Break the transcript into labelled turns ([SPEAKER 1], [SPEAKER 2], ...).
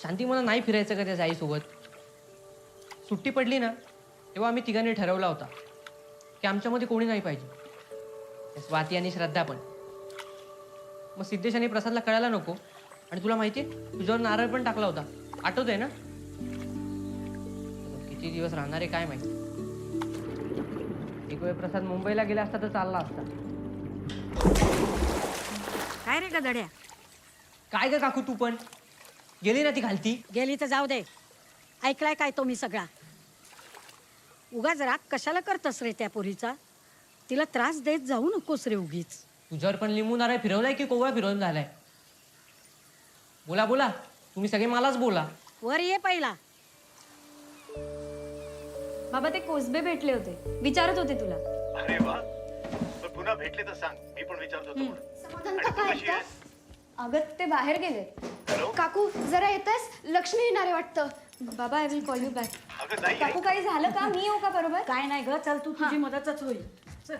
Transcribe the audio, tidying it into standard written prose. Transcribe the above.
[SPEAKER 1] शांती मला नाही फिरायचं का त्याच्या आईसोबत. सुट्टी पडली ना तेव्हा आम्ही तिघांनी ठरवला होता की आमच्यामध्ये कोणी नाही पाहिजे. स्वाती आणि श्रद्धा पण. मग सिद्धेश आणि प्रसादला कळायला नको. आणि तुला माहितीये तुझ्यावर नारळ पण टाकला होता, आठवतंय ना? किती दिवस राहणार आहे काय माहिती. एक वेळ प्रसाद मुंबईला गेला असता तर चालला असता.
[SPEAKER 2] काय रे गदड्या?
[SPEAKER 1] काय ग काकू तू पण गेली ना ती घालती.
[SPEAKER 2] गेली तर जाऊ दे. ऐकलाय काय तो मी सगळा? उगाच राग कशाला करतस रे त्या पोरीचा? तिला त्रास देत जाऊ नकोस रे उगीच.
[SPEAKER 1] तुझ्यावर पण लिंबू नारळ फिरवलाय की कोवळा फिरवून झालाय? बोला बोला, तुम्ही सगळे मलाच बोला.
[SPEAKER 2] वर ये पहिला.
[SPEAKER 3] बाबा ते कोसबे भेटले होते, विचारत होते तुला.
[SPEAKER 4] अरे वा, पण पुन्हा भेटले तर सांग, मी पण विचारत होतो म्हणून.
[SPEAKER 5] समाधान
[SPEAKER 4] आणि
[SPEAKER 5] काका
[SPEAKER 4] तू
[SPEAKER 5] आहेत
[SPEAKER 4] कशी
[SPEAKER 5] का?
[SPEAKER 4] आहेस?
[SPEAKER 3] अगं ते बाहेर गेले.
[SPEAKER 4] हॅलो
[SPEAKER 5] काकू जरा येतेस? लक्ष्मी येणार आहे वाटतं.
[SPEAKER 3] बाबा I will call you back.
[SPEAKER 4] अगं नाही
[SPEAKER 3] काकू काही झालं का? मी येऊ का बरोबर?
[SPEAKER 2] काय नाही ग, चल तू, तुझी मदतच होईल. चल.